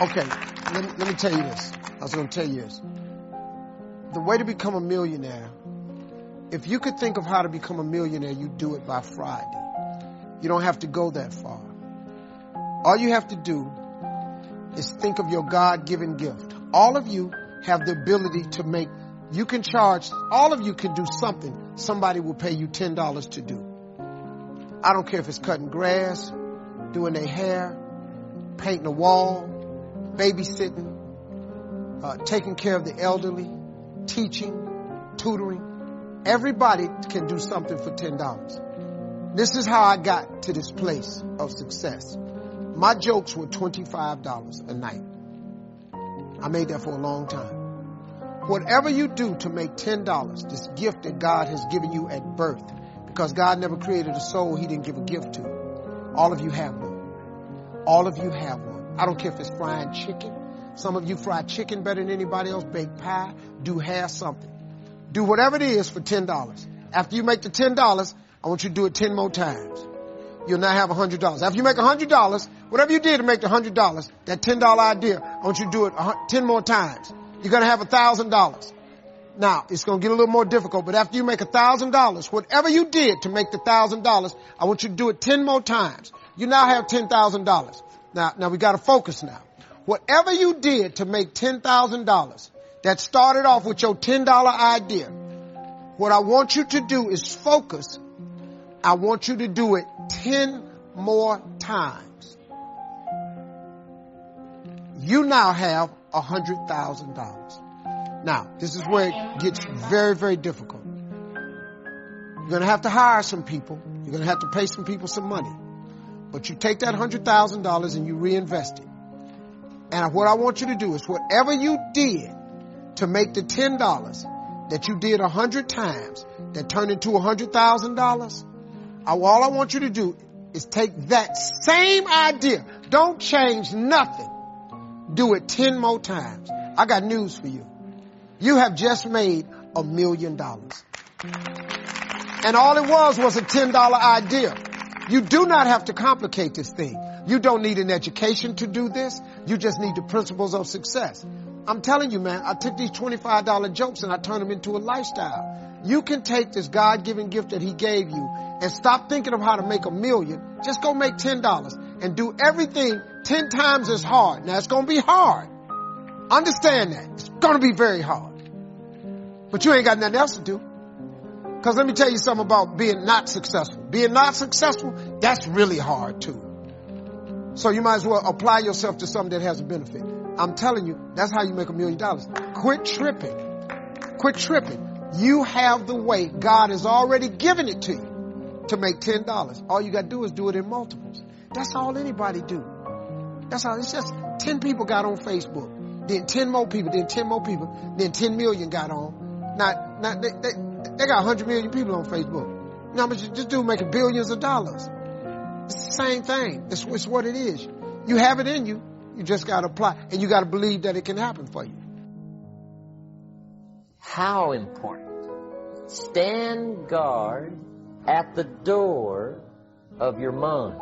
Okay, let me tell you this. I was going to tell you this. The way to become a millionaire, if you could think of how to become a millionaire, you do it by Friday. You don't have to go that far. All you have to do is think of your God-given gift. All of you have the ability to make, you can charge, all of you can do something somebody will pay you $10 to do. I don't care if it's cutting grass, doing their hair, painting a wall, babysitting, taking care of the elderly, teaching, tutoring. Everybody can do something for $10. This is how I got to this place of success. My jokes were $25 a night. I made that for a long time. Whatever you do to make $10, this gift that God has given you at birth, because God never created a soul He didn't give a gift to. All of you have one. All of you have one. I don't care if it's frying chicken. Some of you fry chicken better than anybody else, bake pie, do hair, something. Do whatever it is for $10. After you make the $10, I want you to do it 10 more times. You'll now have $100. After you make $100, whatever you did to make the $100, that $10 idea, I want you to do it 10 more times. You're going to have $1,000. Now, it's going to get a little more difficult, but after you make $1,000, whatever you did to make the $1,000, I want you to do it 10 more times. You now have $10,000. Now we got to focus now. Whatever you did to make $10,000 that started off with your $10 idea, what I want you to do is focus. I want you to do it 10 more times. You now have $100,000. Now, this is where it gets very, very difficult. You're going to have to hire some people. You're going to have to pay some people some money. But you take that $100,000 and you reinvest it. And what I want you to do is whatever you did to make the $10 that you did 100 times that turned into $100,000, all I want you to do is take that same idea. Don't change nothing. Do it 10 more times. I got news for you. You have just made $1 million. And all it was a $10 idea. You do not have to complicate this thing. You don't need an education to do this. You just need the principles of success. I'm telling you, man, I took these $25 jokes and I turned them into a lifestyle. You can take this God-given gift that He gave you and stop thinking of how to make $1 million. Just go make $10 and do everything 10 times as hard. Now, it's going to be hard. Understand that. It's going to be very hard. But you ain't got nothing else to do. Because let me tell you something about being not successful. Being not successful, that's really hard too. So you might as well apply yourself to something that has a benefit. I'm telling you, that's how you make $1 million. Quit tripping. Quit tripping. You have the way. God has already given it to you to make $10. All you got to do is do it in multiples. That's all anybody do. That's all. It's just 10 people got on Facebook. Then 10 more people. Then 10 more people. Then 10 million got on. Now they got 100 million people on Facebook. Now, but you just do making billions of dollars. It's the same thing. It's what it is. You have it in you. You just got to apply. And you got to believe that it can happen for you. How important. Stand guard at the door of your mind.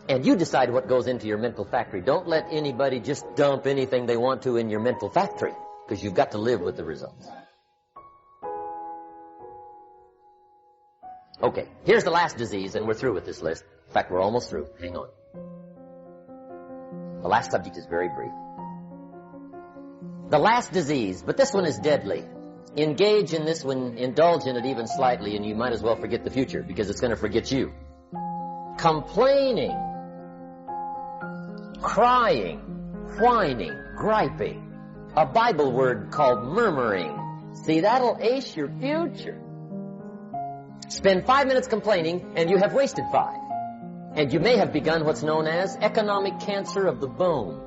And you decide what goes into your mental factory. Don't let anybody just dump anything they want to in your mental factory, because you've got to live with the results. Okay, here's the last disease, and we're through with this list. In fact, we're almost through. Hang on. The last subject is very brief. The last disease, but this one is deadly. Engage in this one, indulge in it even slightly, and you might as well forget the future, because it's going to forget you. Complaining, crying, whining, griping. A Bible word called murmuring. See, that'll ace your future. Spend 5 minutes complaining, and you have wasted 5. And you may have begun what's known as economic cancer of the bone.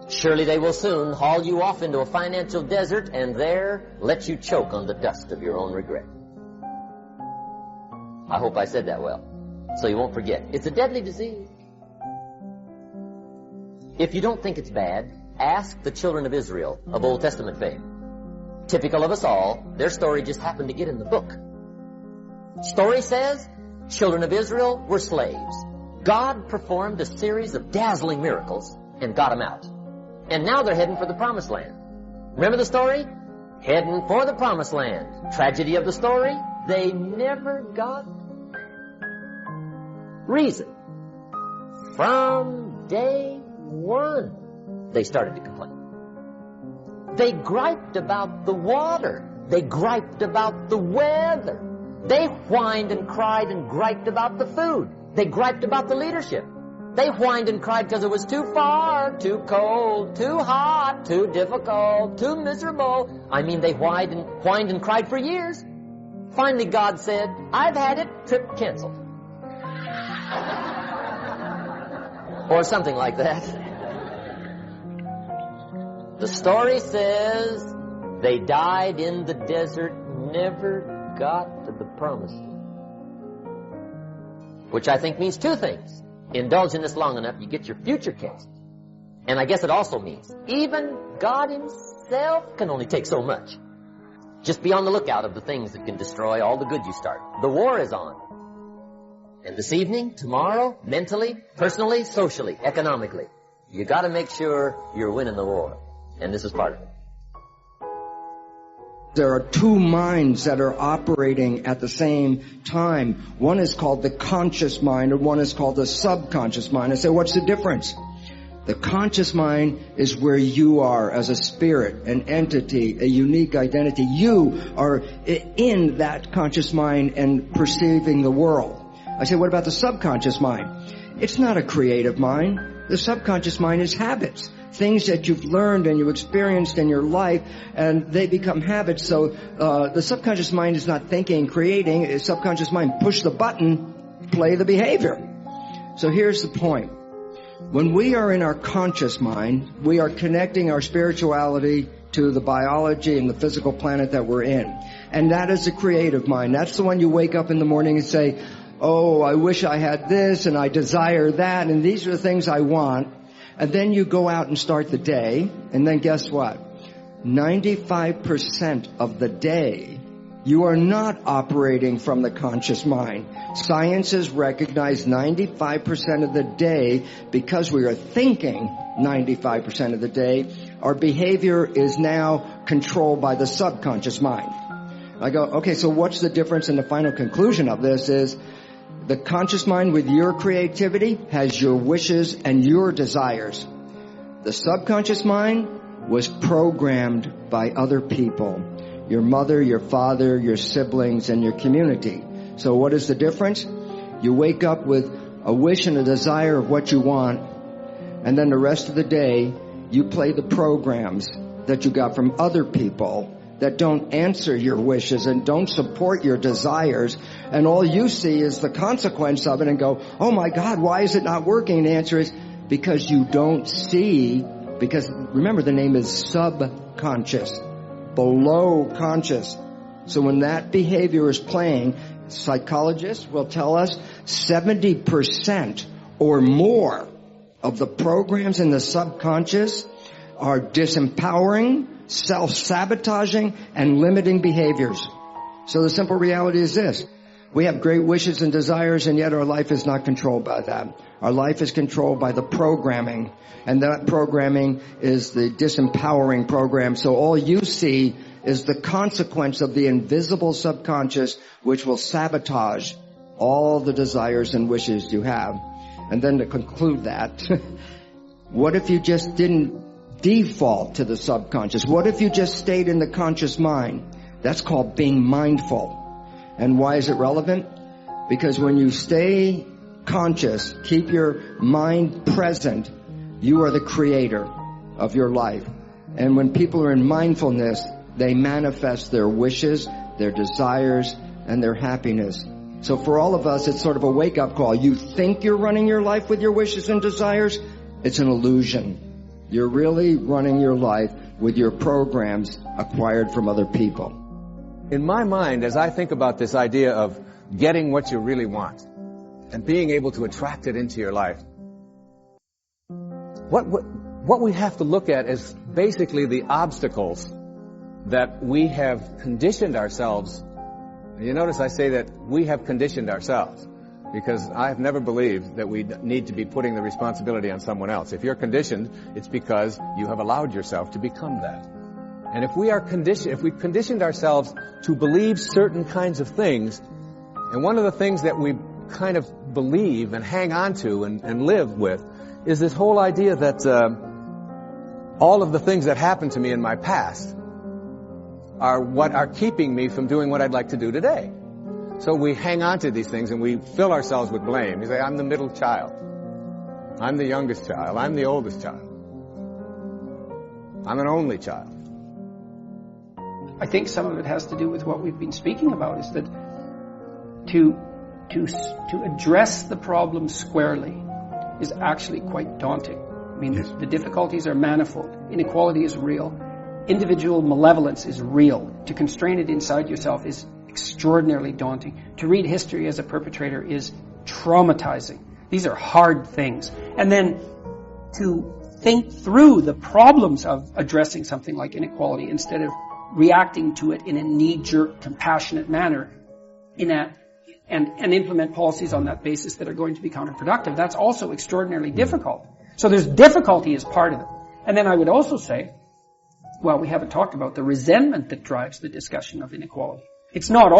Surely they will soon haul you off into a financial desert and there let you choke on the dust of your own regret. I hope I said that well, so you won't forget. It's a deadly disease. If you don't think it's bad, ask the children of Israel of Old Testament fame. Typical of us all, their story just happened to get in the book. Story says, children of Israel were slaves. God performed a series of dazzling miracles and got them out. And now they're heading for the promised land. Remember the story? Heading for the promised land. Tragedy of the story? They never got reason. From day one, they started to complain. They griped about the water. They griped about the weather. They whined and cried and griped about the food. They griped about the leadership. They whined and cried because it was too far, too cold, too hot, too difficult, too miserable. I mean, they whined and cried for years. Finally, God said, I've had it, trip canceled. Or something like that. The story says they died in the desert, never got to the promised land. Which I think means two things. Indulge in this long enough, you get your future cast. And I guess it also means even God himself can only take so much. Just be on the lookout of the things that can destroy all the good you start. The war is on. And this evening, tomorrow, mentally, personally, socially, economically, you got to make sure you're winning the war. And this is part of it. There are two minds that are operating at the same time. One is called the conscious mind, and one is called the subconscious mind. I say, what's the difference? The conscious mind is where you are as a spirit, an entity, a unique identity. You are in that conscious mind and perceiving the world. I say, what about the subconscious mind? It's not a creative mind. The subconscious mind is habits. Things that you've learned and you've experienced in your life, and they become habits. So the subconscious mind is not thinking, creating. The subconscious mind, push the button, play the behavior. So here's the point. When we are in our conscious mind, we are connecting our spirituality to the biology and the physical planet that we're in. And that is the creative mind. That's the one you wake up in the morning and say, oh, I wish I had this and I desire that, and these are the things I want. And then you go out and start the day, and then guess what? 95% of the day, you are not operating from the conscious mind. Science has recognized 95% of the day, because we are thinking 95% of the day, our behavior is now controlled by the subconscious mind. I go, okay, so what's the difference? And the final conclusion of this is, the conscious mind with your creativity has your wishes and your desires. The subconscious mind was programmed by other people. Your mother, your father, your siblings, and your community. So what is the difference? You wake up with a wish and a desire of what you want, and then the rest of the day, you play the programs that you got from other people that don't answer your wishes and don't support your desires, and all you see is the consequence of it and go, oh my God, why is it not working? And the answer is because you don't see, because remember the name is subconscious, below conscious. So when that behavior is playing, psychologists will tell us 70% or more of the programs in the subconscious are disempowering, self-sabotaging, and limiting behaviors. So the simple reality is this. We have great wishes and desires, and yet our life is not controlled by that. Our life is controlled by the programming, and that programming is the disempowering program. So all you see is the consequence of the invisible subconscious, which will sabotage all the desires and wishes you have. And then to conclude that, what if you just didn't default to the subconscious? What if you just stayed in the conscious mind? That's called being mindful. And why is it relevant? Because when you stay conscious, keep your mind present, you are the creator of your life. And when people are in mindfulness, they manifest their wishes, their desires, and their happiness. So for all of us, it's sort of a wake-up call. You think you're running your life with your wishes and desires? It's an illusion. You're really running your life with your programs acquired from other people. In my mind, as I think about this idea of getting what you really want and being able to attract it into your life, what we have to look at is basically the obstacles that we have conditioned ourselves. You notice I say that we have conditioned ourselves. Because I've never believed that we need to be putting the responsibility on someone else. If you're conditioned, it's because you have allowed yourself to become that. And if we've conditioned ourselves to believe certain kinds of things, and one of the things that we kind of believe and hang on to and live with is this whole idea that all of the things that happened to me in my past are what are keeping me from doing what I'd like to do today. So we hang on to these things and we fill ourselves with blame. You say, I'm the middle child. I'm the youngest child. I'm the oldest child. I'm an only child. I think some of it has to do with what we've been speaking about, is that to address the problem squarely is actually quite daunting. I mean, the difficulties are manifold. Inequality is real. Individual malevolence is real. To constrain it inside yourself is extraordinarily daunting. To read history as a perpetrator is traumatizing. These are hard things. And then to think through the problems of addressing something like inequality instead of reacting to it in a knee-jerk, compassionate manner and implement policies on that basis that are going to be counterproductive, that's also extraordinarily difficult. So there's difficulty as part of it. And then I would also say, well, we haven't talked about the resentment that drives the discussion of inequality. It's not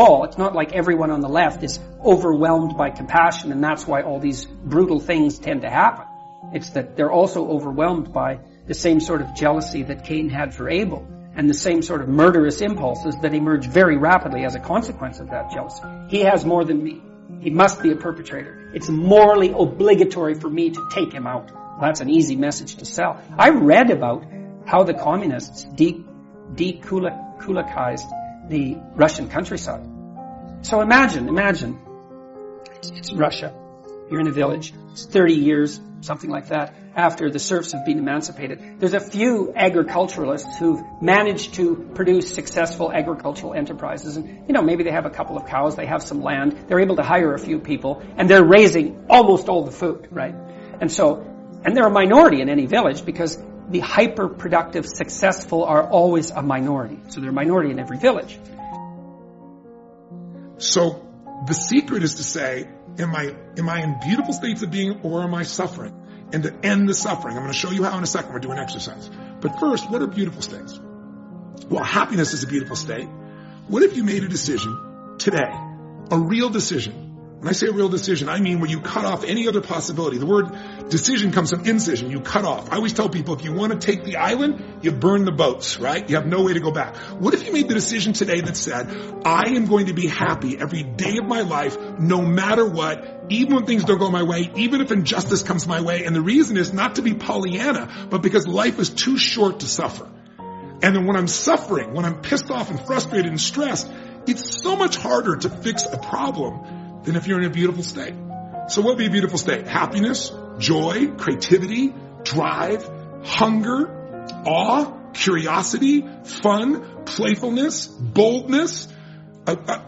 like everyone on the left is overwhelmed by compassion and that's why all these brutal things tend to happen. It's that they're also overwhelmed by the same sort of jealousy that Cain had for Abel and the same sort of murderous impulses that emerge very rapidly as a consequence of that jealousy. He has more than me. He must be a perpetrator. It's morally obligatory for me to take him out. Well, that's an easy message to sell. I read about how the communists de-kulakized the Russian countryside. So imagine, it's Russia. You're in a village. It's 30 years, something like that, after the serfs have been emancipated. There's a few agriculturalists who've managed to produce successful agricultural enterprises. And, maybe they have a couple of cows, they have some land, they're able to hire a few people, and they're raising almost all the food, right? And they're a minority in any village because the hyper-productive, successful are always a minority. So they're a minority in every village. So the secret is to say, am I in beautiful states of being or am I suffering? And to end the suffering, I'm going to show you how in a second. We're doing exercise. But first, what are beautiful states? Well, happiness is a beautiful state. What if you made a decision today, a real decision? When I say a real decision, I mean where you cut off any other possibility. The word decision comes from incision. You cut off. I always tell people, if you want to take the island, you burn the boats, right? You have no way to go back. What if you made the decision today that said, I am going to be happy every day of my life, no matter what, even when things don't go my way, even if injustice comes my way. And the reason is not to be Pollyanna, but because life is too short to suffer. And then when I'm suffering, when I'm pissed off and frustrated and stressed, it's so much harder to fix a problem than if you're in a beautiful state. So what would be a beautiful state? Happiness, joy, creativity, drive, hunger, awe, curiosity, fun, playfulness, boldness.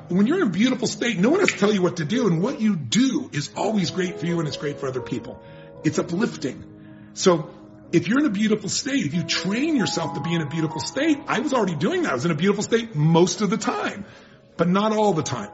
When you're in a beautiful state, no one has to tell you what to do, and what you do is always great for you and it's great for other people. It's uplifting. So if you're in a beautiful state, if you train yourself to be in a beautiful state, I was already doing that. I was in a beautiful state most of the time, but not all the time.